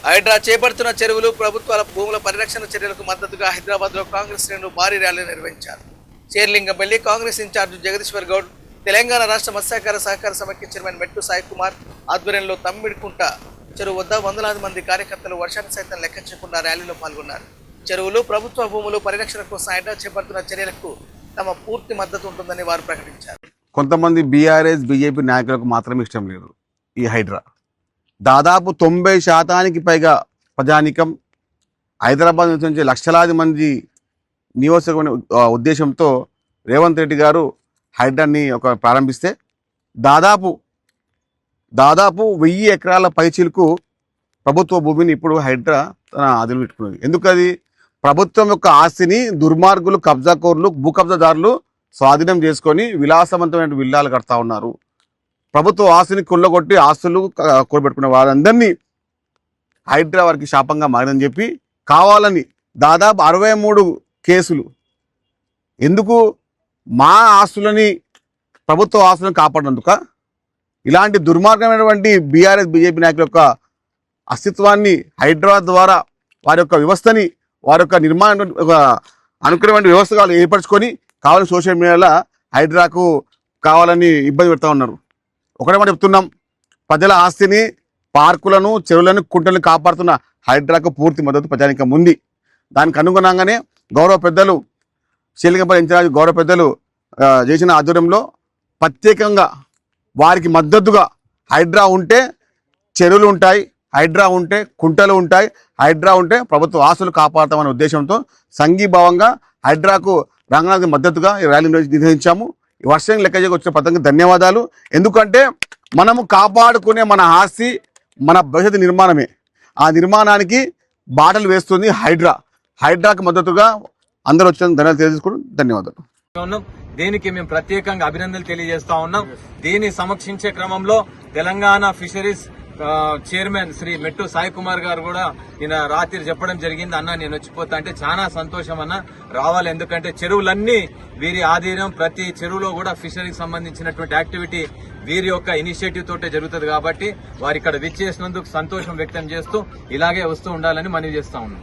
హైడ్రా చేపడుతున్న చెరువులు ప్రభుత్వాల భూముల పరిరక్షణ చర్యలకు మద్దతుగా హైదరాబాద్ లో కాంగ్రెస్ శ్రేణులు భారీ ర్యాలీ నిర్వహించారు. షేర్లింగంపల్లి కాంగ్రెస్ ఇన్ఛార్జ్ జగదీశ్వర్ గౌడ్, తెలంగాణ రాష్ట్ర మత్స్యకార సహకార సమైక్య చైర్మన్ మెట్టు సాయి కుమార్ ఆధ్వర్యంలో తమ్మిడికుంట చెరువు వద్ద వందలాది మంది కార్యకర్తలు వర్షాన్ని సైతం లెక్క చేయకుండా ర్యాలీలో పాల్గొన్నారు. చెరువులు ప్రభుత్వ భూములు పరిరక్షణ కోసం హైడ్రా చేపడుతున్న చర్యలకు తమ పూర్తి మద్దతు ఉంటుందని వారు ప్రకటించారు. కొంతమంది బీఆర్ఎస్ బీజేపీ నాయకులకు మాత్రమే ఇష్టం లేదు ఈ హైడ్రా. దాదాపు 90% పైగా ప్రజానికం హైదరాబాద్ నుంచి లక్షలాది మంది నియోజకవర్గ ఉద్దేశంతో రేవంత్ రెడ్డి గారు హైడ్రాని ప్రారంభిస్తే దాదాపు 1000 ఎకరాల పైచిలకు ప్రభుత్వ భూమిని ఇప్పుడు హైడ్రా తన అదుపు పెట్టుకున్నది. ఎందుకది? ప్రభుత్వం యొక్క ఆస్తిని దుర్మార్గులు, కబ్జాకోరులు, భూ కబ్జాదారులు స్వాధీనం చేసుకొని విలాసవంతమైన విల్లాలు కడతా ఉన్నారు. ప్రభుత్వ ఆస్తిని కొల్లగొట్టి ఆస్తులు కూడబెట్టుకునే వారందరినీ హైడ్రా వారికి శాపంగా మారిందని చెప్పి కావాలని దాదాపు 63 కేసులు. ఎందుకు? మా ఆస్తులని, ప్రభుత్వ ఆస్తులను కాపాడేందుక? ఇలాంటి దుర్మార్గమైనటువంటి బీఆర్ఎస్ బీజేపీ నాయకుల యొక్క అస్తిత్వాన్ని హైడ్రా ద్వారా వారి యొక్క వ్యవస్థని, వారి యొక్క నిర్మాణ అనుకునే వ్యవస్థగా ఏర్పరచుకొని కావాలని సోషల్ మీడియాలో హైడ్రాకు కావాలని ఇబ్బంది పెడతా ఉన్నారు. ఒకటే మాట చెప్తున్నాం, ప్రజల ఆస్తిని, పార్కులను, చెరువులను, కుంటలను కాపాడుతున్న హైడ్రాకు పూర్తి మద్దతు ప్రజానికం ఉంది. దానికి అనుగుణంగానే గౌరవ పెద్దలు షేర్లింగంపల్లి ఇన్ఛార్జ్ గౌరవ పెద్దలు చేసిన ఆధ్వర్యంలో ప్రత్యేకంగా వారికి మద్దతుగా హైడ్రా ఉంటే చెరువులు ఉంటాయి, హైడ్రా ఉంటే కుంటలు ఉంటాయి, హైడ్రా ఉంటే ప్రభుత్వ ఆస్తులు కాపాడతామనే ఉద్దేశంతో సంఘీభావంగా హైడ్రాకు రంగనాథ్ మద్దతుగా ఈ ర్యాలీ నిర్వహించాము. ఈ వర్షం లెక్క వచ్చిన పథకం ధన్యవాదాలు. ఎందుకంటే మనము కాపాడుకునే మన ఆస్తి మన భవిష్యత్తు నిర్మాణమే. ఆ నిర్మాణానికి బాటలు వేస్తుంది హైడ్రా. హైడ్రాకు మద్దతుగా అందరూ వచ్చిన ధన్యవాదాలు తెలియజేసుకుంటూ ధన్యవాదాలు. దీనికి మేము ప్రత్యేకంగా అభినందనలు తెలియజేస్తా ఉన్నాం. దీన్ని సమీక్షించే క్రమంలో తెలంగాణ ఫిషరీస్ చైర్మన్ శ్రీ మెట్టు సాయి కుమార్ గారు కూడా నిన్న రాత్రి చెప్పడం జరిగింది, అన్న నేను వచ్చిపోతా అంటే చాలా సంతోషం అన్న, రావాలి. ఎందుకంటే చెరువులన్నీ వీరి ఆధీనం, ప్రతి చెరువులో కూడా ఫిషరీకి సంబంధించినటువంటి యాక్టివిటీ వీరి యొక్క ఇనిషియేటివ్ తోటే జరుగుతుంది. కాబట్టి వారు ఇక్కడ విచ్చేసినందుకు సంతోషం వ్యక్తం చేస్తూ ఇలాగే వస్తూ ఉండాలని మనవి చేస్తా ఉన్నాం.